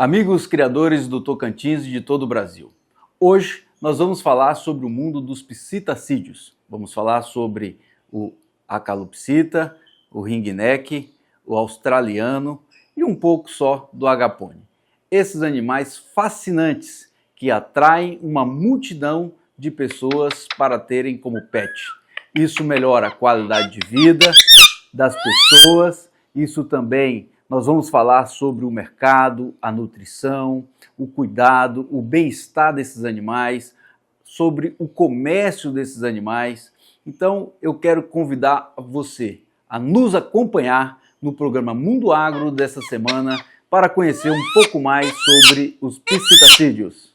Amigos criadores do Tocantins e de todo o Brasil, hoje nós vamos falar sobre o mundo dos psitacídeos. Vamos falar sobre a calopsita, o ringneck, o australiano e um pouco só do agapone. Esses animais fascinantes que atraem uma multidão de pessoas para terem como pet. Isso melhora a qualidade de vida das pessoas, isso também. Nós vamos falar sobre o mercado, a nutrição, o cuidado, o bem-estar desses animais, sobre o comércio desses animais. Então, eu quero convidar você a nos acompanhar no programa Mundo Agro dessa semana para conhecer um pouco mais sobre os psitacídeos.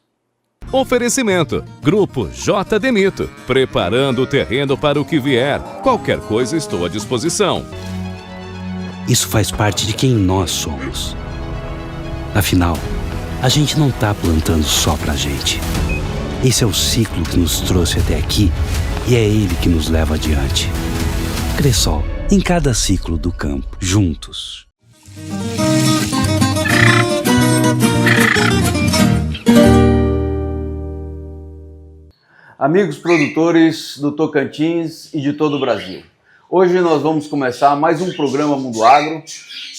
Oferecimento: Grupo J. Demito, preparando o terreno para o que vier. Qualquer coisa estou à disposição. Isso faz parte de quem nós somos. Afinal, a gente não está plantando só pra gente. Esse é o ciclo que nos trouxe até aqui e é ele que nos leva adiante. Cressol, em cada ciclo do campo, juntos. Amigos produtores do Tocantins e de todo o Brasil. Hoje nós vamos começar mais um programa Mundo Agro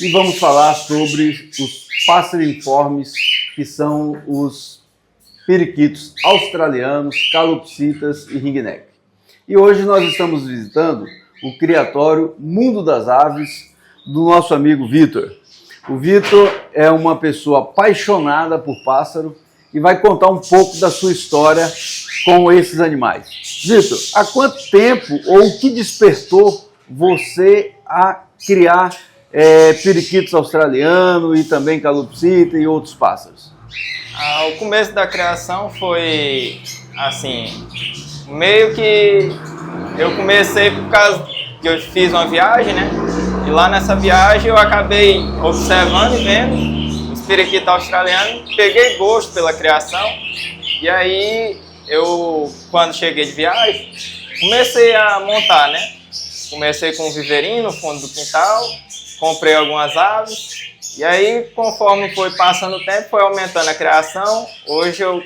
e vamos falar sobre os passeriformes, que são os periquitos australianos, calopsitas e ringneck. E hoje nós estamos visitando o criatório Mundo das Aves do nosso amigo Vitor. O Vitor é uma pessoa apaixonada por pássaro e vai contar um pouco da sua história com esses animais. Vitor, há quanto tempo ou o que despertou você a criar periquitos australianos e também calopsita e outros pássaros? O começo da criação foi assim, meio que eu comecei por causa que eu fiz uma viagem, né? E lá nessa viagem eu acabei observando e vendo periquito australiano, peguei gosto pela criação e aí eu, quando cheguei de viagem, comecei a montar, né? Comecei com um viveirinho no fundo do quintal, comprei algumas aves e aí, conforme foi passando o tempo, foi aumentando a criação. Hoje eu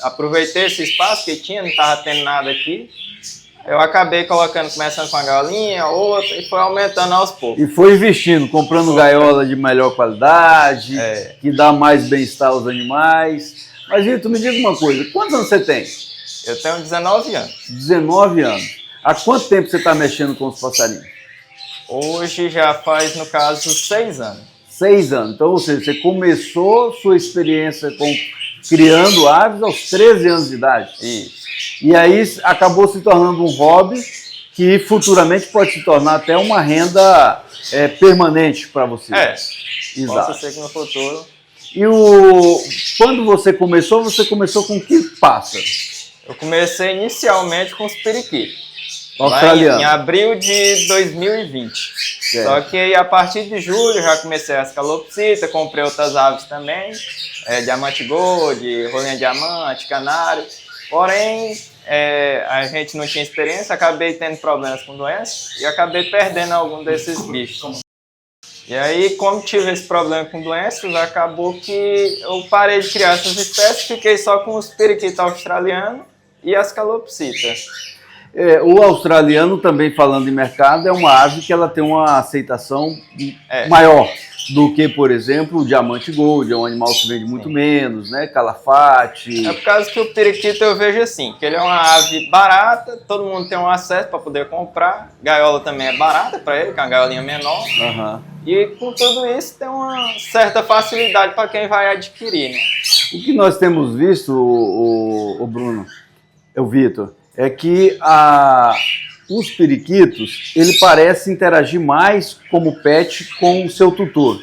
aproveitei esse espaço que tinha, não estava tendo nada aqui. Eu acabei começando com uma gaiolinha, outra, e foi aumentando aos poucos. E foi investindo, comprando gaiola de melhor qualidade, que dá mais bem-estar aos animais. Mas, Vitor, me diga uma coisa, quantos anos você tem? Eu tenho 19 anos. 19 anos. Há quanto tempo você está mexendo com os passarinhos? Hoje já faz, no caso, 6 anos. 6 anos. Então, ou seja, você começou sua experiência criando aves aos 13 anos de idade. Isso. E aí acabou se tornando um hobby que futuramente pode se tornar até uma renda permanente para você. Exato. Posso ser que no futuro. E quando você começou com que pássaro? Eu comecei inicialmente com os periquitos. Australiano. Em abril de 2020. Certo. Só que a partir de julho já comecei as calopsitas, comprei outras aves também, diamante gold, rolinha diamante, canário. Porém, a gente não tinha experiência, acabei tendo problemas com doenças e acabei perdendo algum desses bichos. E aí, como tive esse problema com doenças, acabou que eu parei de criar essas espécies, fiquei só com os periquitos australianos e as calopsitas. O australiano, também falando em mercado, é uma ave que ela tem uma aceitação maior do que, por exemplo, o diamante gold, é um animal que vende muito menos, né? Calafate. É por causa que o periquito eu vejo assim, que ele é uma ave barata, todo mundo tem um acesso para poder comprar, gaiola também é barata para ele, que é uma gaiolinha menor. Uhum. E com tudo isso tem uma certa facilidade para quem vai adquirir, né? O que nós temos visto, o Bruno, o Vitor, é que os periquitos, ele parece interagir mais como pet com o seu tutor.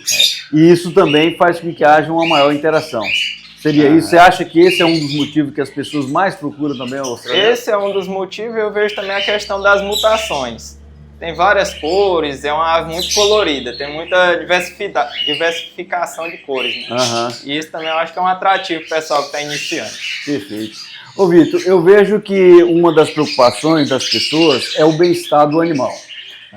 E isso também faz com que haja uma maior interação. Seria isso? Você acha que esse é um dos motivos que as pessoas mais procuram também o australiano? Esse é um dos motivos. Eu vejo também a questão das mutações. Tem várias cores, é uma ave muito colorida, tem muita diversificação de cores, né? Uhum. E isso também eu acho que é um atrativo para o pessoal que está iniciando. Perfeito. Ô Vitor, eu vejo que uma das preocupações das pessoas é o bem-estar do animal.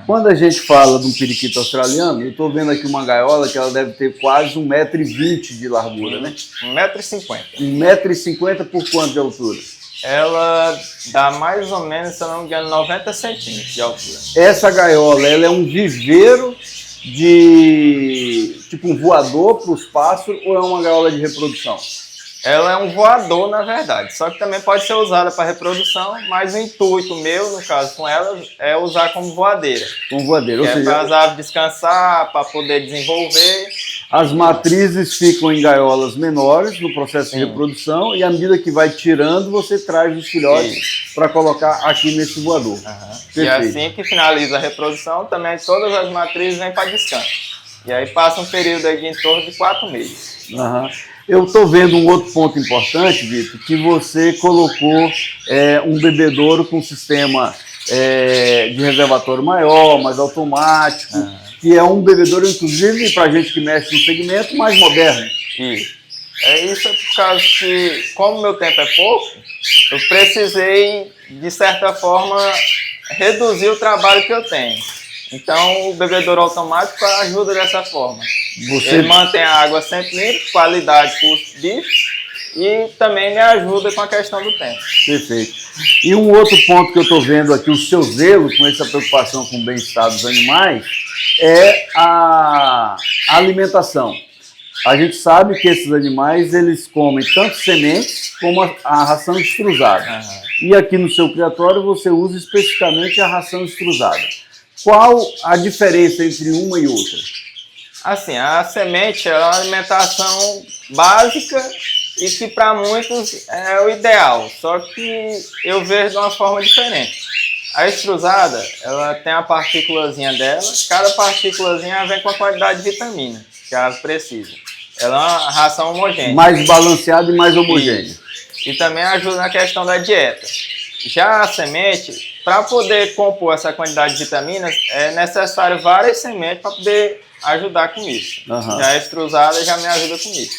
Quando a gente fala de um periquito australiano, eu estou vendo aqui uma gaiola que ela deve ter quase 1,20 m de largura, né? 1,50 m. 1,50 m por quanto de altura? Ela dá mais ou menos, se eu não me engano, 90 centímetros de altura. Essa gaiola, ela é um viveiro de tipo um voador para os pássaros ou é uma gaiola de reprodução? Ela é um voador, na verdade, só que também pode ser usada para reprodução, mas o intuito meu, no caso com ela, é usar como voadeira. Como voadeira, ou seja, para as aves descansar, para poder desenvolver. As matrizes ficam em gaiolas menores no processo de reprodução e à medida que vai tirando, você traz os filhotes para colocar aqui nesse voador. E assim que finaliza a reprodução, também todas as matrizes vêm para descanso. E aí passa um período aí de em torno de 4 meses. Eu estou vendo um outro ponto importante, Vitor, que você colocou um bebedouro com sistema de reservatório maior, mais automático, que é um bebedouro, inclusive, para gente que mexe no segmento, mais moderno. Isso é por causa que, como meu tempo é pouco, eu precisei, de certa forma, reduzir o trabalho que eu tenho. Então, o bebedouro automático ajuda dessa forma. Ele mantém a água sempre limpa, qualidade para os bichos e também me ajuda com a questão do tempo. Perfeito. E um outro ponto que eu estou vendo aqui, o seu zelo com essa preocupação com o bem-estar dos animais, é a alimentação. A gente sabe que esses animais, eles comem tanto sementes como a ração extrusada. E aqui no seu criatório você usa especificamente a ração extrusada. Qual a diferença entre uma e outra? Assim, a semente é uma alimentação básica e que para muitos é o ideal, só que eu vejo de uma forma diferente. A extrusada, ela tem a partículazinha dela, cada partículazinha vem com a quantidade de vitamina que a ave precisa. Ela é uma ração homogênea. Mais balanceada e mais homogênea. E também ajuda na questão da dieta. Já a semente, para poder compor essa quantidade de vitaminas, é necessário várias sementes para poder ajudar com isso. Já a extrusada já me ajuda com isso.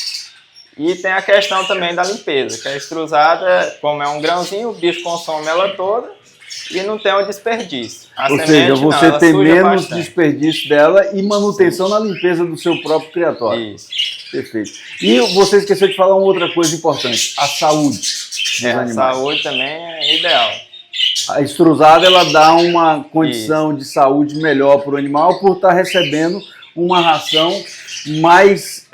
E tem a questão também da limpeza, que a extrusada, como é um grãozinho, o bicho consome ela toda e não tem um desperdício. Ou seja, você tem menos desperdício dela e manutenção na limpeza do seu próprio criatório. Isso. Perfeito. E você esqueceu de falar uma outra coisa importante, a saúde dos animais. A saúde também é ideal. A extrusada, ela dá uma condição de saúde melhor para o animal por estar recebendo uma ração mais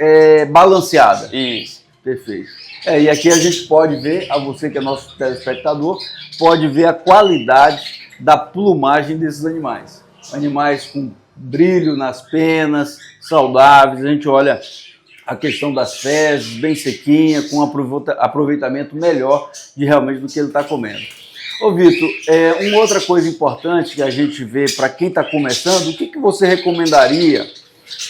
balanceada. Isso. Perfeito. E aqui a gente pode ver, a você que é nosso telespectador, pode ver a qualidade da plumagem desses animais. Animais com brilho nas penas, saudáveis. A gente olha a questão das fezes, bem sequinha, com aproveitamento melhor de realmente do que ele está comendo. Ô Vitor, uma outra coisa importante que a gente vê para quem está começando, o que você recomendaria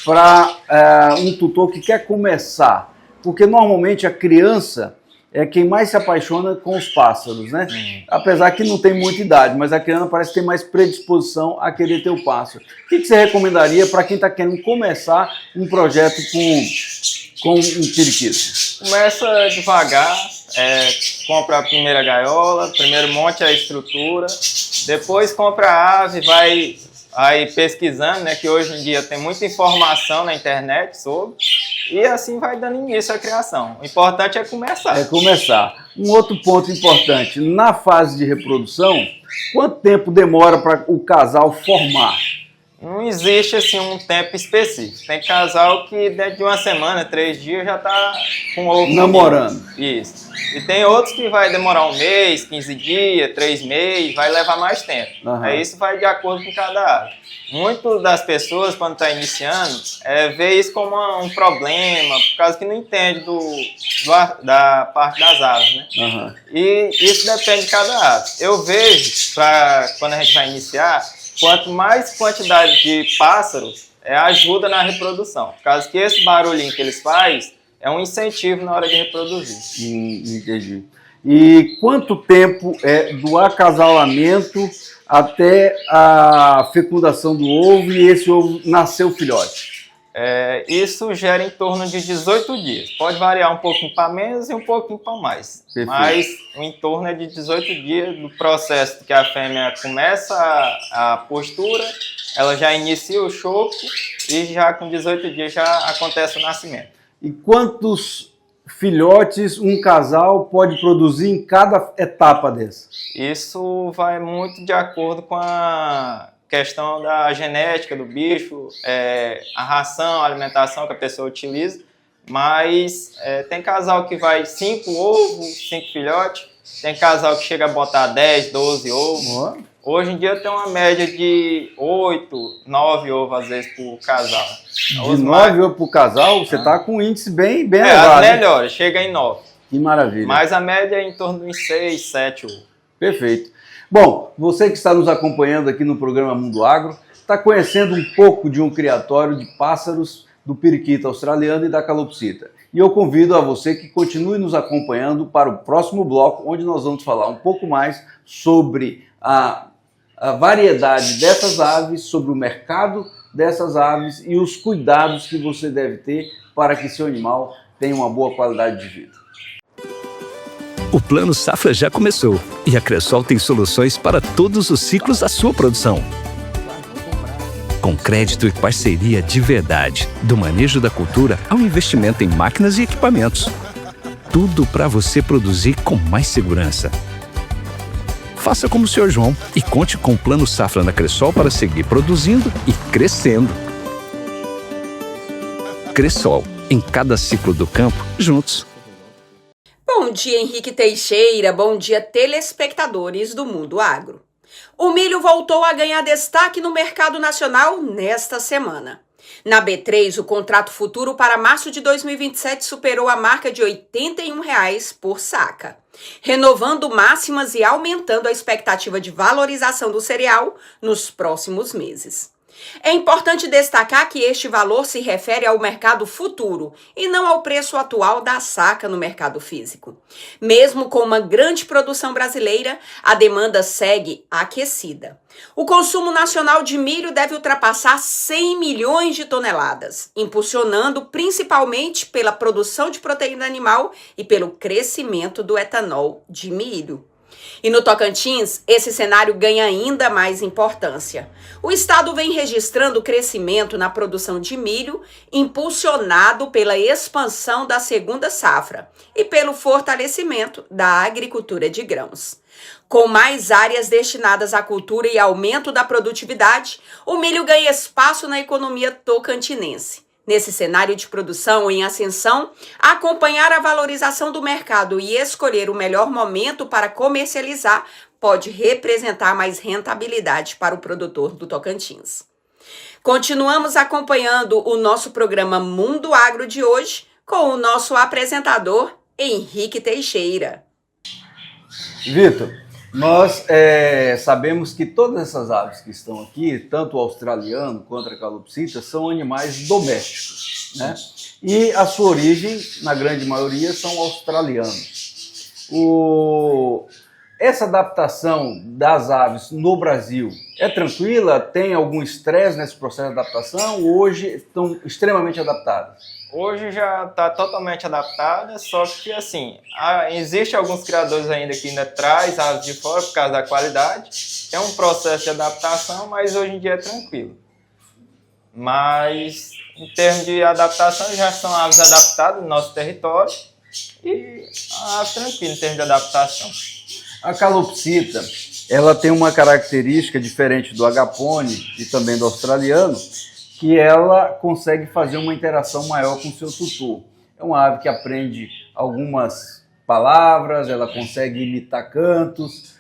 para um tutor que quer começar? Porque normalmente a criança é quem mais se apaixona com os pássaros, né? Apesar que não tem muita idade, mas a criança parece ter mais predisposição a querer ter o pássaro. O que você recomendaria para quem está querendo começar um projeto com um periquito? Começa devagar, compra a primeira gaiola, primeiro monte a estrutura, depois compra a ave, vai pesquisando, né, que hoje em dia tem muita informação na internet sobre, e assim vai dando início à criação. O importante é começar. Um outro ponto importante, na fase de reprodução, quanto tempo demora para o casal formar? Não existe assim um tempo específico. Tem casal que dentro de uma semana, 3 dias, já está com ovo namorando. Isso. E tem outros que vai demorar 1 mês, 15 dias, 3 meses, vai levar mais tempo. Aí isso vai de acordo com cada ave. Muitas das pessoas, quando está iniciando, vê isso como um problema, por causa que não entende da parte das aves, né? E isso depende de cada ave. Eu vejo, quando a gente vai iniciar, quanto mais quantidade de pássaros, ajuda na reprodução. Por causa que esse barulhinho que eles fazem é um incentivo na hora de reproduzir. Entendi. E quanto tempo do acasalamento até a fecundação do ovo e esse ovo nascer o filhote? Isso gera em torno de 18 dias. Pode variar um pouquinho para menos e um pouquinho para mais. Perfeito. Mas o entorno é de 18 dias do processo que a fêmea começa a postura ela já inicia o choco e já com 18 dias já acontece o nascimento. E quantos filhotes um casal pode produzir em cada etapa dessa? Isso vai muito de acordo com a questão da genética do bicho, a ração, a alimentação que a pessoa utiliza, mas tem casal que vai 5 ovos, 5 filhotes, tem casal que chega a botar 10, 12 ovos. Hoje em dia tem uma média de 8, 9 ovos às vezes por casal. De 9 ovos por casal, você está com um índice bem elevado. As melhores, chega em 9. Que maravilha. Mas a média é em torno de 6, 7 ovos. Perfeito. Bom, você que está nos acompanhando aqui no programa Mundo Agro, está conhecendo um pouco de um criatório de pássaros do periquito australiano e da calopsita. E eu convido a você que continue nos acompanhando para o próximo bloco, onde nós vamos falar um pouco mais sobre a variedade dessas aves, sobre o mercado dessas aves e os cuidados que você deve ter para que seu animal tenha uma boa qualidade de vida. O Plano Safra já começou e a Cressol tem soluções para todos os ciclos da sua produção. Com crédito e parceria de verdade, do manejo da cultura ao investimento em máquinas e equipamentos. Tudo para você produzir com mais segurança. Faça como o Sr. João e conte com o Plano Safra na Cressol para seguir produzindo e crescendo. Cressol, em cada ciclo do campo, juntos. Bom dia, Henrique Teixeira. Bom dia, telespectadores do Mundo Agro. O milho voltou a ganhar destaque no mercado nacional nesta semana. Na B3, o contrato futuro para março de 2027 superou a marca de R$ 81 por saca, renovando máximas e aumentando a expectativa de valorização do cereal nos próximos meses. É importante destacar que este valor se refere ao mercado futuro e não ao preço atual da saca no mercado físico. Mesmo com uma grande produção brasileira, a demanda segue aquecida. O consumo nacional de milho deve ultrapassar 100 milhões de toneladas, impulsionando principalmente pela produção de proteína animal e pelo crescimento do etanol de milho. E no Tocantins, esse cenário ganha ainda mais importância. O estado vem registrando crescimento na produção de milho, impulsionado pela expansão da segunda safra e pelo fortalecimento da agricultura de grãos. Com mais áreas destinadas à cultura e aumento da produtividade, o milho ganha espaço na economia tocantinense. Nesse cenário de produção em ascensão, acompanhar a valorização do mercado e escolher o melhor momento para comercializar pode representar mais rentabilidade para o produtor do Tocantins. Continuamos acompanhando o nosso programa Mundo Agro de hoje com o nosso apresentador Henrique Teixeira. Vitor, nós sabemos que todas essas aves que estão aqui, tanto o australiano quanto a calopsita, são animais domésticos, né? E a sua origem, na grande maioria, são australianos. Essa adaptação das aves no Brasil é tranquila? Tem algum estresse nesse processo de adaptação? Hoje estão extremamente adaptadas? Hoje já está totalmente adaptada, só que assim, existe alguns criadores ainda que ainda traz aves de fora por causa da qualidade. É um processo de adaptação, mas hoje em dia é tranquilo. Mas em termos de adaptação, já são aves adaptadas no nosso território e a ave tranquila em termos de adaptação. A calopsita, ela tem uma característica diferente do agapone e também do australiano, que ela consegue fazer uma interação maior com o seu tutor. É uma ave que aprende algumas palavras, ela consegue imitar cantos.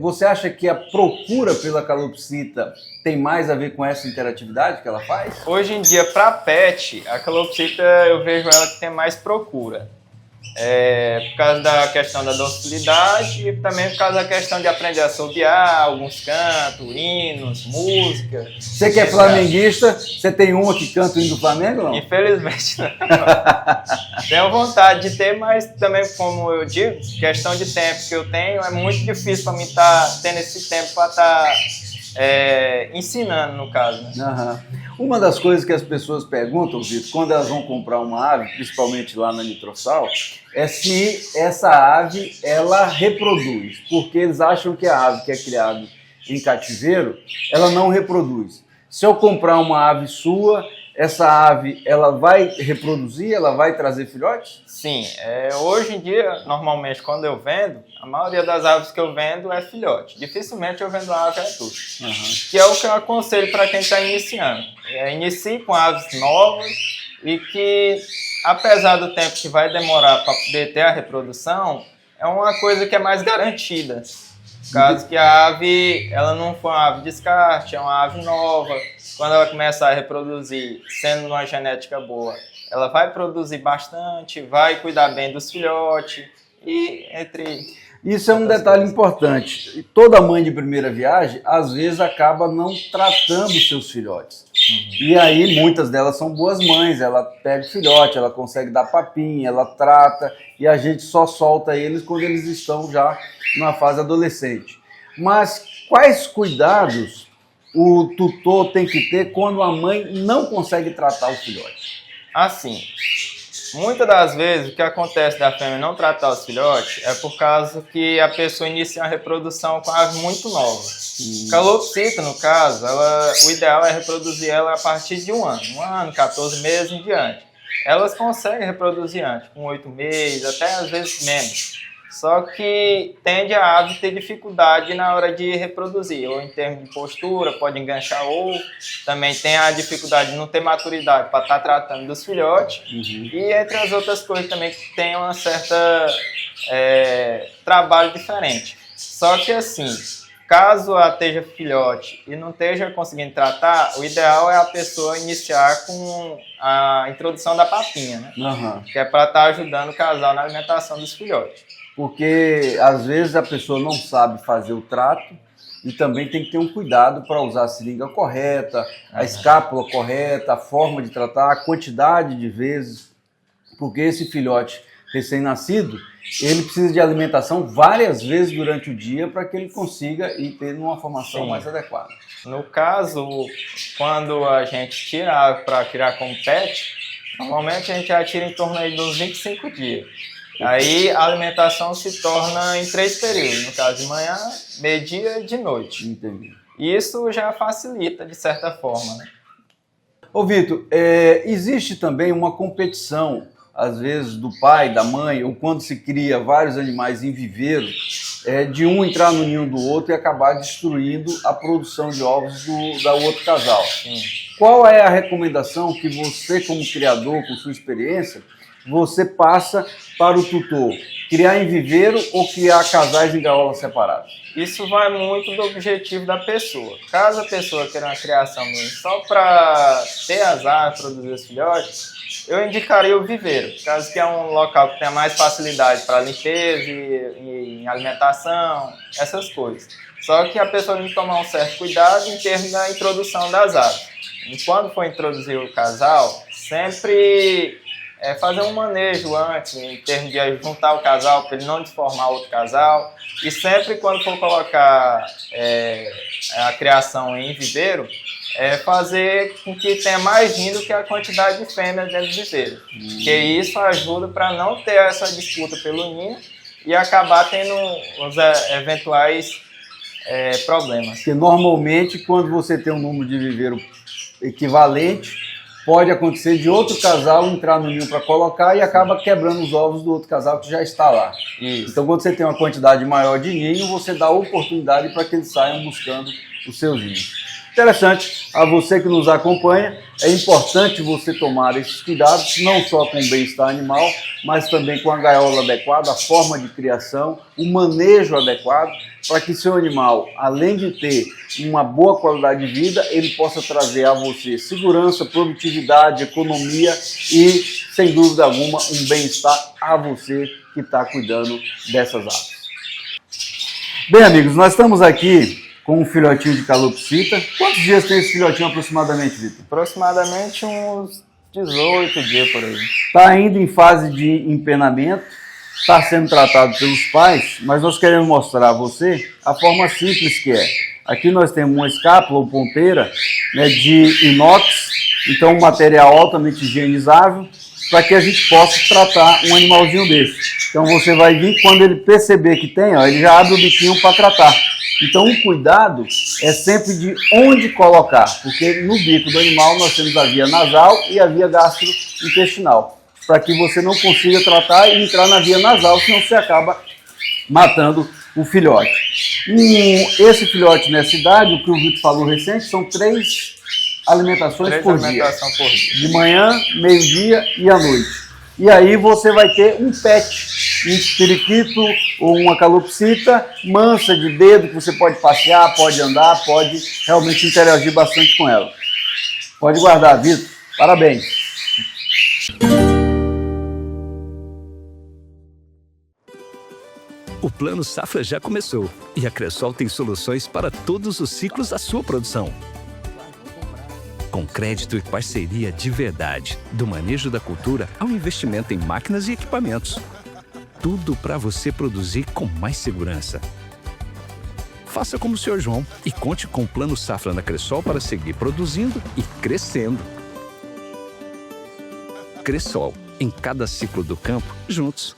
Você acha que a procura pela calopsita tem mais a ver com essa interatividade que ela faz? Hoje em dia, para pet, a calopsita eu vejo ela que tem mais procura. Por causa da questão da docilidade e também por causa da questão de aprender a assobiar, alguns cantos, hinos, música. Você que é flamenguista, você tem uma que canta o hino do Flamengo, não? Infelizmente não. Tenho vontade de ter, mas também, como eu digo, questão de tempo que eu tenho, é muito difícil para mim estar tendo esse tempo para estar ensinando, no caso. Né? Uhum. Uma das coisas que as pessoas perguntam, Vitor, quando elas vão comprar uma ave, principalmente lá na Nitrosal, é se essa ave ela reproduz, porque eles acham que a ave que é criada em cativeiro, ela não reproduz. Se eu comprar uma ave sua, essa ave ela vai reproduzir, ela vai trazer filhotes? Sim, hoje em dia, normalmente, quando eu vendo, a maioria das aves que eu vendo é filhote. Dificilmente eu vendo ave adulta, que é o que eu aconselho para quem está iniciando. Inicie com aves novas e que, apesar do tempo que vai demorar para poder ter a reprodução, é uma coisa que é mais garantida. Caso que a ave ela não for uma ave de descarte, é uma ave nova, quando ela começar a reproduzir, sendo uma genética boa, ela vai produzir bastante, vai cuidar bem dos filhotes e entre... Isso é um detalhe importante. Toda mãe de primeira viagem, às vezes, acaba não tratando seus filhotes. E aí, muitas delas são boas mães, ela pega o filhote, ela consegue dar papinha, ela trata, e a gente só solta eles quando eles estão já na fase adolescente. Mas quais cuidados o tutor tem que ter quando a mãe não consegue tratar o filhote? Assim, muitas das vezes o que acontece da fêmea não tratar os filhotes é por causa que a pessoa inicia a reprodução com a ave muito nova. Calopsita, no caso, o ideal é reproduzir ela a partir de 1 ano, 14 meses em diante. Elas conseguem reproduzir antes, com 8 meses, até às vezes menos. Só que tende a ave ter dificuldade na hora de reproduzir, ou em termos de postura, pode enganchar ovo, também tem a dificuldade de não ter maturidade para estar tratando dos filhotes, e entre as outras coisas também que tem uma certa trabalho diferente. Só que assim, caso ela esteja filhote e não esteja conseguindo tratar, o ideal é a pessoa iniciar com a introdução da papinha, né? Que é para estar ajudando o casal na alimentação dos filhotes. Porque às vezes a pessoa não sabe fazer o trato e também tem que ter um cuidado para usar a seringa correta, a escápula correta, a forma de tratar, a quantidade de vezes, porque esse filhote recém-nascido, ele precisa de alimentação várias vezes durante o dia para que ele consiga ir ter uma formação mais adequada. No caso, quando a gente tira para criar como pet, normalmente a gente já tira em torno aí dos 25 dias. Aí a alimentação se torna em 3 períodos, no caso de manhã, meio-dia e de noite. Entendi. Isso já facilita de certa forma, né? Ô Vitor, existe também uma competição, às vezes do pai, da mãe, ou quando se cria vários animais em viveiro, de um entrar no ninho do outro e acabar destruindo a produção de ovos do outro casal. Qual é a recomendação que você, como criador, com sua experiência, você passa para o tutor? Criar em viveiro ou criar casais em gaiolas separadas? Isso vai muito do objetivo da pessoa. Caso a pessoa queira uma criação só para ter as aves, produzir os filhotes, eu indicaria o viveiro, caso que é um local que tenha mais facilidade para limpeza e alimentação, essas coisas. Só que a pessoa tem que tomar um certo cuidado em termos da introdução das aves. E quando for introduzir o casal, sempre fazer um manejo antes, em termos de juntar o casal para ele não desformar outro casal. E sempre quando for colocar a criação em viveiro, fazer com que tenha mais ninho do que a quantidade de fêmeas dentro do viveiro. Porque isso ajuda para não ter essa disputa pelo ninho e acabar tendo os eventuais problemas. Porque normalmente quando você tem um número de viveiro equivalente, pode acontecer de outro casal entrar no ninho para colocar e acaba quebrando os ovos do outro casal que já está lá. Isso. Então, quando você tem uma quantidade maior de ninho, você dá oportunidade para que eles saiam buscando os seus ninhos. Interessante, a você que nos acompanha, é importante você tomar esses cuidados, não só com o bem-estar animal, mas também com a gaiola adequada, a forma de criação, o manejo adequado, para que seu animal, além de ter uma boa qualidade de vida, ele possa trazer a você segurança, produtividade, economia e, sem dúvida alguma, um bem-estar a você que está cuidando dessas aves. Bem, amigos, nós estamos aqui com um filhotinho de calopsita. Quantos dias tem esse filhotinho aproximadamente, Vitor? Aproximadamente uns 18 dias por aí. Está ainda em fase de empenamento, está sendo tratado pelos pais, mas nós queremos mostrar a você a forma simples que é. Aqui nós temos uma escápula ou ponteira, né, de inox, então um material altamente higienizável, para que a gente possa tratar um animalzinho desse. Então você vai vir, quando ele perceber que tem, ó, ele já abre o biquinho para tratar. Então o cuidado é sempre de onde colocar, porque no bico do animal nós temos a via nasal e a via gastrointestinal, para que você não consiga tratar e entrar na via nasal, senão você acaba matando o filhote. Esse filhote nessa idade, o que o Vitor falou recente, são 3 alimentações por dia. De manhã, meio-dia e à noite. E aí você vai ter um pet, um periquito ou uma calopsita mansa de dedo, que você pode passear, pode andar, pode realmente interagir bastante com ela. Pode guardar, Vitor. Parabéns. O Plano Safra já começou e a Cressol tem soluções para todos os ciclos da sua produção. Com crédito e parceria de verdade, do manejo da cultura ao investimento em máquinas e equipamentos. Tudo para você produzir com mais segurança. Faça como o Sr. João e conte com o Plano Safra na Cressol para seguir produzindo e crescendo. Cressol, em cada ciclo do campo, juntos.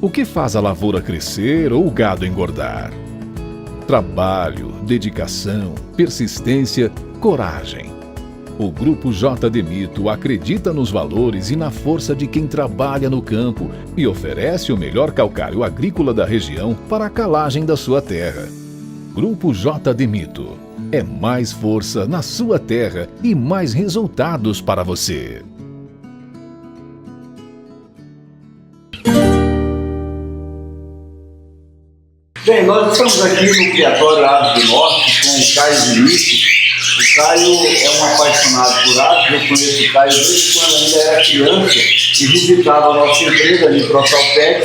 O que faz a lavoura crescer ou o gado engordar? Trabalho, dedicação, persistência, coragem. O Grupo J. Demito acredita nos valores e na força de quem trabalha no campo e oferece o melhor calcário agrícola da região para a calagem da sua terra. Grupo J. Demito. É mais força na sua terra e mais resultados para você. Bem, nós estamos aqui no Criatório Aves do Norte com o Caio Vinícius. O Caio é um apaixonado por aves. Eu conheço o Caio desde quando ainda era criança e visitava a nossa empresa ali, ProSalpet,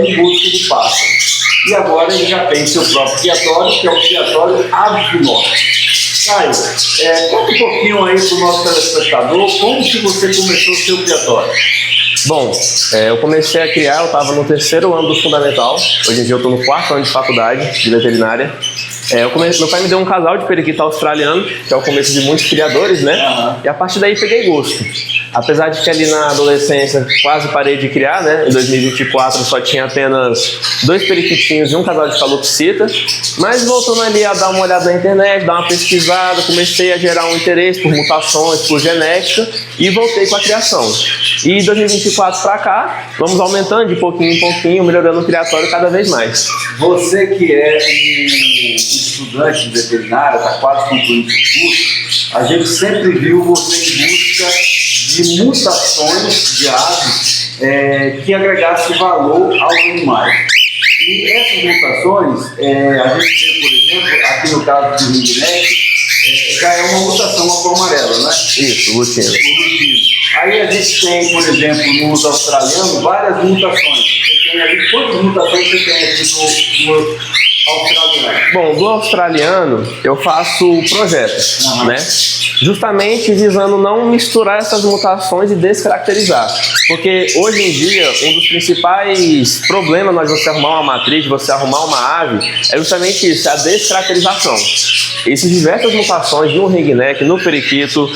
em busca de pássaros. E agora ele já tem seu próprio criatório, que é o Criatório Aves do Norte. Caio, conta um pouquinho aí para o nosso telespectador como que você começou o seu criatório. Bom, eu comecei a criar, eu estava no 3º ano do fundamental, hoje em dia eu estou no 4º ano de faculdade de veterinária. Meu pai me deu um casal de periquito australiano, que é o começo de muitos criadores, né? E a partir daí peguei gosto. Apesar de que ali na adolescência quase parei de criar, né? Em 2024 só tinha apenas 2 periquitinhos e um casal de calopsita. Mas voltando ali a dar uma olhada na internet, dar uma pesquisada, comecei a gerar um interesse por mutações, por genética e voltei com a criação. E de 2024 para cá, vamos aumentando de pouquinho em pouquinho, melhorando o criatório cada vez mais. Você que é um estudante de veterinária, está quase concluindo o curso, a gente sempre viu você em busca de mutações de aves que agregassem valor aos animais. E essas mutações, a gente vê, por exemplo, aqui no caso do ringneck, já é uma mutação, uma cor amarela, né? Isso, lutino. Aí a gente tem, por exemplo, no uso australiano, várias mutações. Você tem ali, quantas mutações você tem aqui no australiano? Bom, do australiano eu faço o projeto, né? Justamente visando não misturar essas mutações e descaracterizar. Porque hoje em dia, um dos principais problemas de você arrumar uma matriz, de você arrumar uma ave, é justamente isso, a descaracterização. Existem diversas mutações no ringneck, no periquito,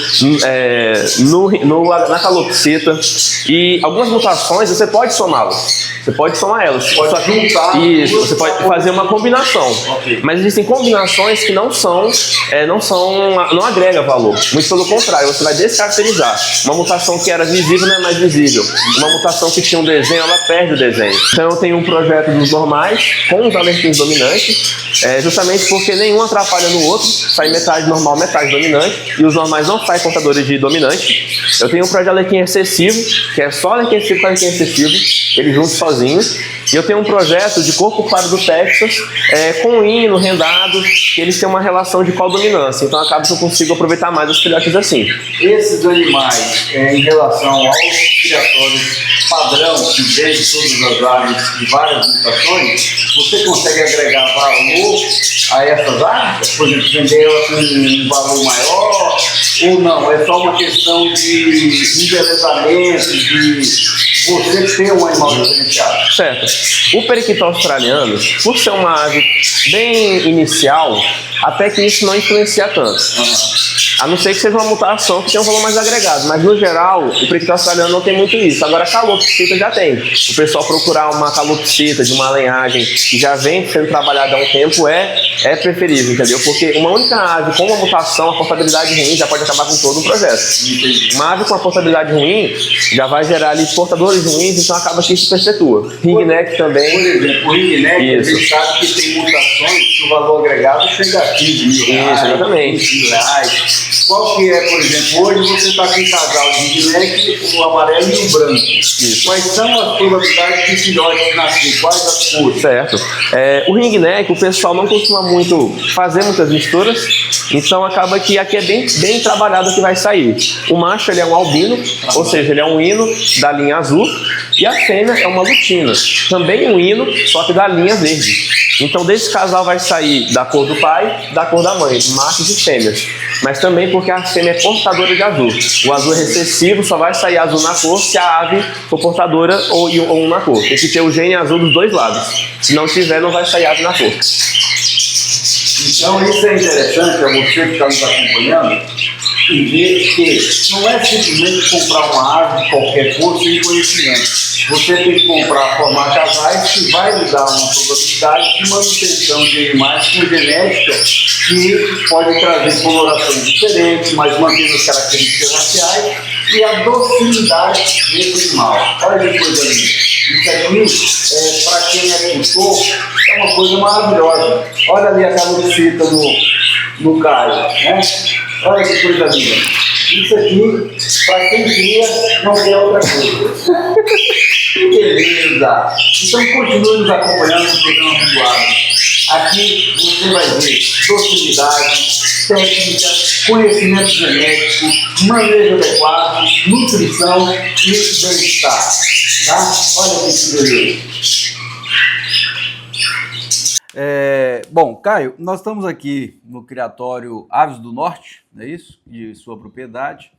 na calopsita, e algumas mutações você pode somá-las. Você pode somar elas. Pode juntar. Isso, você pode fazer uma combinação. Okay. Mas existem combinações que não agrega valor. Muito pelo contrário, você vai descaracterizar. Uma mutação que era visível não é mais visível. Uma mutação que tinha um desenho, ela perde o desenho. Então eu tenho um projeto dos normais com os alerquins dominantes, justamente porque nenhum atrapalha no outro. Sai metade normal, metade dominante, e os normais não saem contadores de dominante. Eu tenho um projeto de alerquim excessivo, que é só alerquim excessivo com alerquim excessivo, ele junto sozinho. E eu tenho um projeto de corpo claro do Texas, com hino, rendado, que eles têm uma relação de codominância. Então acaba que eu consigo aproveitar mais os filhotes assim. Esses animais, em relação aos criatórios padrão, que vem de todas as aves de várias mutações, você consegue agregar valor a essas aves? Por exemplo, vender ela com um valor maior? Ou não? É só uma questão de embelezamento, de você ter um animal diferenciado? Certo. O periquito australiano, por ser uma ave bem inicial, até que isso não influencia tanto. A não ser que seja uma mutação que tenha um valor mais agregado. Mas, no geral, o periquito australiano não tem muito isso. Agora, a calopsita já tem. O pessoal procurar uma calopsita de uma linhagem que já vem sendo trabalhada há um tempo é preferível, entendeu? Porque uma única ave com uma mutação, a portabilidade ruim já pode acabar com todo o projeto. Uma ave com a portabilidade ruim já vai gerar ali portadores ruins, então acaba que isso perpetua. Ringneck também. Por exemplo, o ringneck, a gente sabe que tem mutações que o valor agregado chega a 15 mil reais. Isso, exatamente. 20 mil reais. Qual que é, por exemplo, hoje você está com um casal de ringneck, o amarelo e o branco. Isso. Quais são as probabilidades de filhotes nascer? Quais as cores? Certo. O ringneck, o pessoal não costuma muito fazer muitas misturas, então acaba que aqui é bem trabalhado o que vai sair. O macho ele é um albino, ou seja, ele é um hino da linha azul, e a fêmea é uma lutina, também um hino, só que da linha verde. Então desse casal vai sair da cor do pai, da cor da mãe, machos e fêmeas. Mas também porque a fêmea é portadora de azul. O azul é recessivo, só vai sair azul na cor se a ave for portadora ou um na cor. Tem que ter o gene azul dos dois lados. Se não tiver, não vai sair ave na cor. Então isso é interessante, é você que está nos acompanhando, e ver que não é simplesmente comprar uma ave de qualquer cor sem conhecimento. Você tem que comprar, formar casais que vai lhe dar uma probabilidade de manutenção de animais com genética que pode trazer colorações diferentes, mas mantendo as características raciais e a docilidade desse animal. Olha que coisa linda. Isso aqui, para quem é tutor, é uma coisa maravilhosa. Olha ali a calopsita no Caio, né? Olha que coisa linda. Isso aqui, para quem cria, não quer outra coisa. Que beleza! Então continue nos acompanhando no programa Mundo Agro. Aqui você vai ver docilidade, técnica, conhecimento genético, manejo adequado, nutrição e bem-estar. Tá? Olha que beleza! Bom, Caio, nós estamos aqui no criatório Aves do Norte, não é isso? De sua propriedade.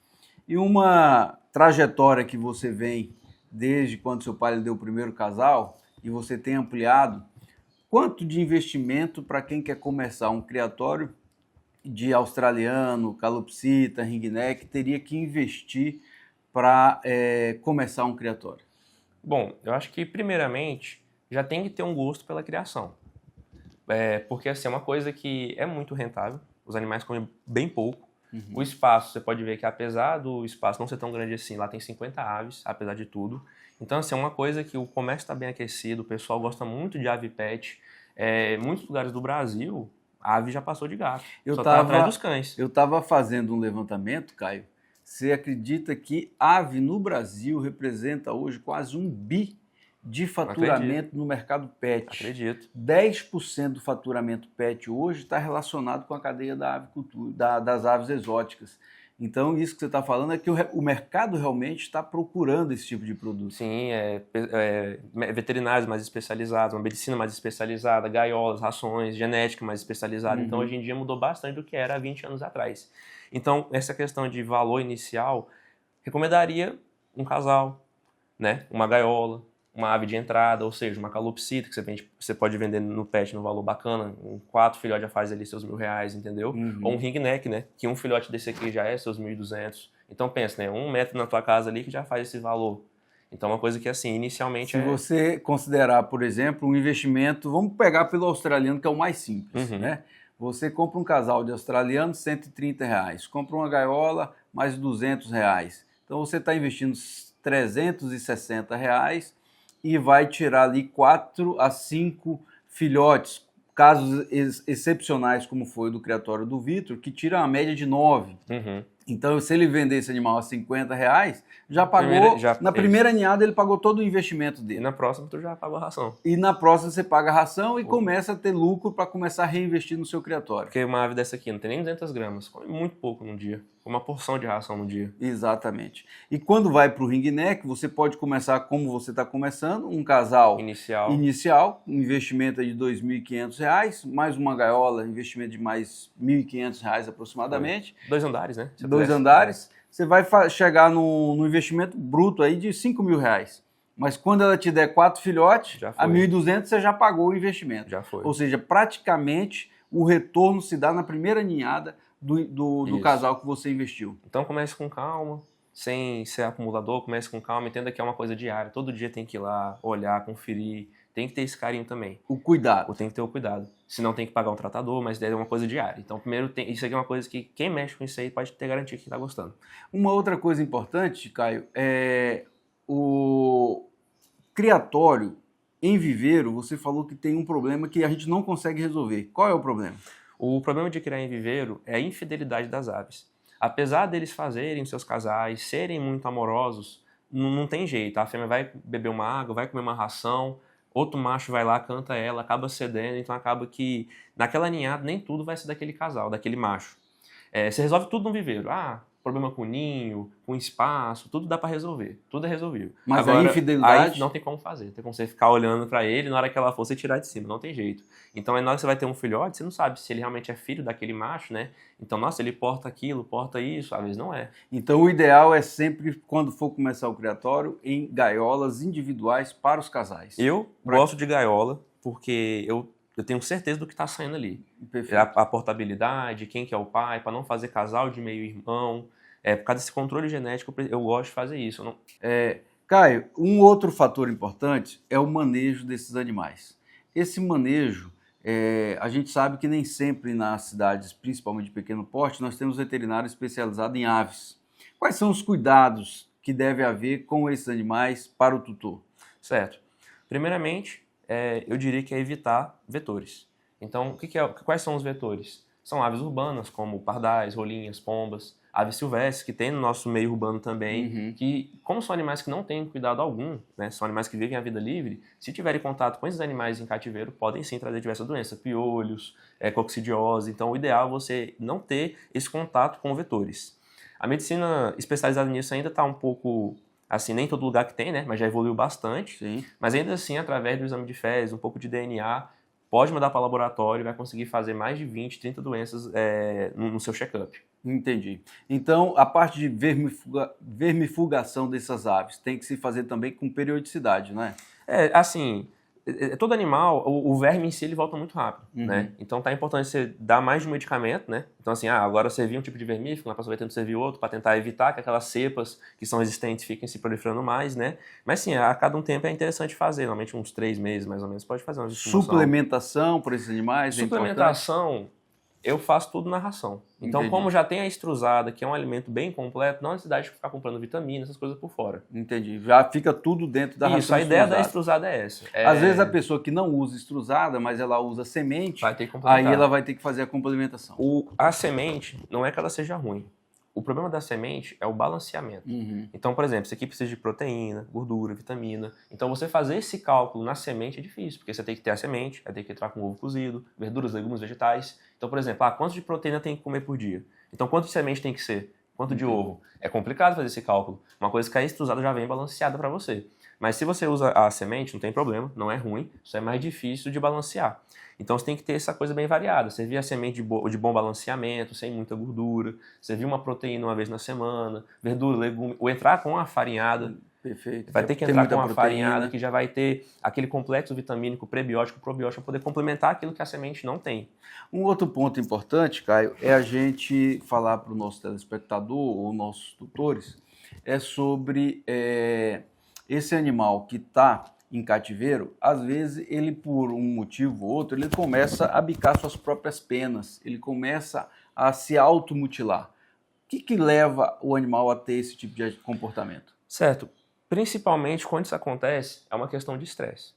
E uma trajetória que você vem desde quando seu pai lhe deu o primeiro casal e você tem ampliado. Quanto de investimento para quem quer começar um criatório de australiano, calopsita, ringneck, teria que investir para começar um criatório? Bom, eu acho que primeiramente já tem que ter um gosto pela criação. Porque assim, é uma coisa que é muito rentável, os animais comem bem pouco. O espaço, você pode ver que apesar do espaço não ser tão grande assim, lá tem 50 aves, apesar de tudo. Então assim, é uma coisa que o comércio está bem aquecido, o pessoal gosta muito de ave pet. Muitos lugares do Brasil, a ave já passou de gato, só tá atrás dos cães. Eu estava fazendo um levantamento, Caio. Você acredita que ave no Brasil representa hoje quase 1 bi de faturamento no mercado pet? Acredito. 10% do faturamento pet hoje está relacionado com a cadeia da avicultura, das aves exóticas. Então, isso que você está falando é que o mercado realmente está procurando esse tipo de produto. Sim, veterinários mais especializados, uma medicina mais especializada, gaiolas, rações, genética mais especializada. Então, hoje em dia mudou bastante do que era há 20 anos atrás. Então, essa questão de valor inicial, recomendaria um casal, né? Uma gaiola, uma ave de entrada, ou seja, uma calopsita, que você pode vender no pet no valor bacana, 4 filhotes já faz ali seus R$1.000, entendeu? Ou um ringneck, né, que um filhote desse aqui já é seus 1.200. Então pensa, né, 1 metro na tua casa ali que já faz esse valor. Então é uma coisa que assim, inicialmente Se você considerar, por exemplo, um investimento, vamos pegar pelo australiano, que é o mais simples, né? Você compra um casal de australiano, R$130. Compra uma gaiola, mais R$200. Então você está investindo R$360 e vai tirar ali 4 a 5 filhotes, casos excepcionais como foi o do criatório do Vitor, que tira uma média de 9. Então, se ele vender esse animal a R$50, já pagou, na primeira ninhada ele pagou todo o investimento dele. E na próxima tu já pagou a ração. E na próxima você paga a ração e começa a ter lucro para começar a reinvestir no seu criatório. Porque uma ave dessa aqui não tem nem 200 gramas, come muito pouco no dia. Uma porção de ração no dia. Exatamente. E quando vai para o ringneck, você pode começar como você está começando, um casal inicial, um investimento de R$2.500, mais uma gaiola, investimento de mais R$1.500 aproximadamente. 2 andares, né? 2 andares, você vai chegar no investimento bruto aí de R$5.000. Mas quando ela te der 4 filhotes, a 1.200 você já pagou o investimento. Já foi. Ou seja, praticamente o retorno se dá na primeira ninhada do Isso. casal que você investiu. Então comece com calma, sem ser acumulador, comece com calma, entenda que é uma coisa diária. Todo dia tem que ir lá, olhar, conferir. Tem que ter esse carinho também. O cuidado. Ou tem que ter o cuidado. Senão tem que pagar um tratador, mas é uma coisa diária. Então, primeiro, isso aqui é uma coisa que quem mexe com isso aí pode ter garantia que está gostando. Uma outra coisa importante, Caio, é o criatório em viveiro. Você falou que tem um problema que a gente não consegue resolver. Qual é o problema? O problema de criar em viveiro é a infidelidade das aves. Apesar deles fazerem seus casais, serem muito amorosos, não tem jeito. A fêmea vai beber uma água, vai comer uma ração, outro macho vai lá, canta ela, acaba cedendo, então acaba que naquela ninhada nem tudo vai ser daquele casal, daquele macho. Você resolve tudo no viveiro. Problema com ninho, com espaço, tudo dá para resolver. Tudo é resolvível. Mas agora, a infidelidade... aí não tem como fazer. Tem como você ficar olhando para ele, na hora que ela for, você tirar de cima. Não tem jeito. Então, na hora que você vai ter um filhote, você não sabe se ele realmente é filho daquele macho, né? Então, nossa, ele porta aquilo, porta isso. Às vezes não é. Então, o ideal é sempre, quando for começar o criatório, em gaiolas individuais para os casais. Eu gosto de gaiola, porque eu tenho certeza do que está saindo ali. Perfeito. A portabilidade, quem que é o pai, para não fazer casal de meio-irmão. Por causa desse controle genético, eu gosto de fazer isso. Caio, um outro fator importante é o manejo desses animais. Esse manejo, a gente sabe que nem sempre nas cidades, principalmente de pequeno porte, nós temos veterinário especializado em aves. Quais são os cuidados que deve haver com esses animais para o tutor? Certo. Primeiramente, eu diria que é evitar vetores. Então, quais são os vetores? São aves urbanas, como pardais, rolinhas, pombas, aves silvestres, que tem no nosso meio urbano também, que, como são animais que não têm cuidado algum, né, são animais que vivem a vida livre, se tiverem contato com esses animais em cativeiro, podem sim trazer diversas doenças, piolhos, coccidiose. Então, o ideal é você não ter esse contato com vetores. A medicina especializada nisso ainda está um pouco, assim, nem todo lugar que tem, né, mas já evoluiu bastante. Sim. Mas ainda assim, através do exame de fezes, um pouco de DNA, pode mandar para o laboratório e vai conseguir fazer mais de 20, 30 doenças no seu check-up. Entendi. Então, a parte de vermifugação dessas aves tem que se fazer também com periodicidade, né? Todo animal, o verme em si, ele volta muito rápido, né? Então, tá importante você dar mais de um medicamento, né? Então, assim, agora servir um tipo de vermífugo, na próxima vai tendo que servir outro, para tentar evitar que aquelas cepas que são resistentes fiquem se proliferando mais, né? Mas, sim, a cada um tempo é interessante fazer, normalmente uns 3 meses, mais ou menos, pode fazer uma estimação. Suplementação para esses animais Suplementação, eu faço tudo na ração. Então, Entendi. como já tem a estrusada, que é um alimento bem completo, não há necessidade de ficar comprando vitaminas, essas coisas por fora. Entendi. Já fica tudo dentro da ração. Isso, a ideia da estrusada é essa. Às vezes a pessoa que não usa estrusada, mas ela usa semente, vai ter que complementar. aí ela vai ter que fazer a complementação. A semente, não é que ela seja ruim. O problema da semente é o balanceamento. Então, por exemplo, isso aqui precisa de proteína, gordura, vitamina. Então, você fazer esse cálculo na semente é difícil, porque você tem que ter a semente, vai ter que entrar com ovo cozido, verduras, legumes, vegetais. Então, por exemplo, quanto de proteína tem que comer por dia? Então, quanto de semente tem que ser? Quanto de ovo? É complicado fazer esse cálculo. Uma coisa que a extrusada já vem balanceada para você. Mas se você usa a semente, não tem problema, não é ruim, só é mais difícil de balancear. Então você tem que ter essa coisa bem variada, servir a semente de bom balanceamento, sem muita gordura, servir uma proteína uma vez na semana, verdura, legume, ou entrar com a farinhada. Perfeito. Vai ter que entrar com uma farinhada que já vai ter aquele complexo vitamínico, prebiótico, probiótico, para poder complementar aquilo que a semente não tem. Um outro ponto importante, Caio, é a gente falar para o nosso telespectador ou nossos tutores sobre esse animal que está em cativeiro. Às vezes ele, por um motivo ou outro, ele começa a bicar suas próprias penas, ele começa a se automutilar. O que leva o animal a ter esse tipo de comportamento? Certo. Principalmente quando isso acontece, é uma questão de estresse.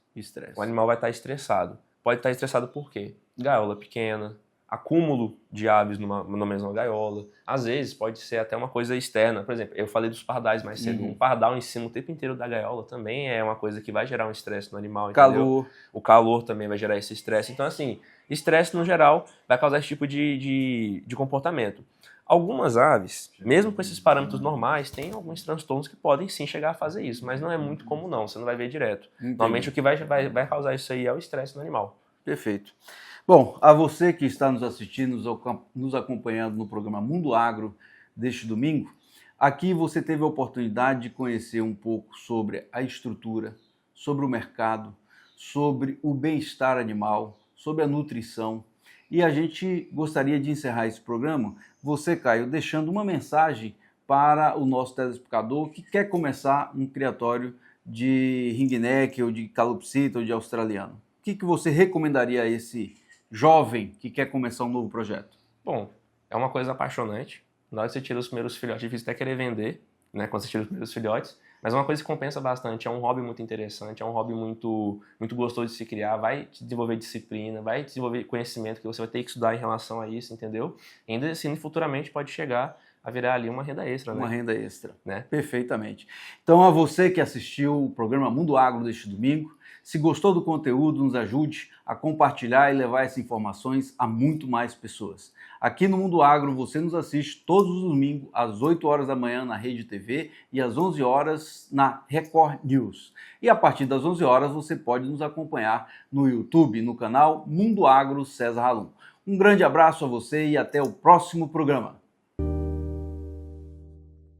O animal vai estar estressado. Pode estar estressado por quê? Gaiola pequena, acúmulo de aves numa mesma gaiola. Às vezes pode ser até uma coisa externa. Por exemplo, eu falei dos pardais mais cedo. Um pardal em cima o tempo inteiro da gaiola também é uma coisa que vai gerar um estresse no animal. Calor. O calor também vai gerar esse estresse. Então, assim, estresse no geral vai causar esse tipo de comportamento. Algumas aves, mesmo com esses parâmetros normais, têm alguns transtornos que podem sim chegar a fazer isso, mas não é muito comum não, você não vai ver direto. Entendi. Normalmente o que vai causar isso aí é o estresse no animal. Perfeito. Bom, a você que está nos assistindo, nos acompanhando no programa Mundo Agro deste domingo, aqui você teve a oportunidade de conhecer um pouco sobre a estrutura, sobre o mercado, sobre o bem-estar animal, sobre a nutrição. E a gente gostaria de encerrar esse programa, você, Caio, deixando uma mensagem para o nosso telespectador que quer começar um criatório de ringneck ou de calopsita ou de australiano. O que você recomendaria a esse jovem que quer começar um novo projeto? Bom, é uma coisa apaixonante. Na hora que você tira os primeiros filhotes, é difícil até querer vender, né, quando você tira os primeiros filhotes. Mas é uma coisa que compensa bastante, é um hobby muito interessante, é um hobby muito gostoso de se criar, vai te desenvolver disciplina, vai desenvolver conhecimento que você vai ter que estudar em relação a isso, entendeu? E ainda assim, futuramente pode chegar a virar ali uma renda extra, né? Uma renda extra, né? Perfeitamente. Então, a você que assistiu o programa Mundo Agro deste domingo, se gostou do conteúdo, nos ajude a compartilhar e levar essas informações a muito mais pessoas. Aqui no Mundo Agro, você nos assiste todos os domingos, às 8 horas da manhã na Rede TV e às 11 horas na Record News. E a partir das 11 horas, você pode nos acompanhar no YouTube, no canal Mundo Agro César Halum. Um grande abraço a você e até o próximo programa.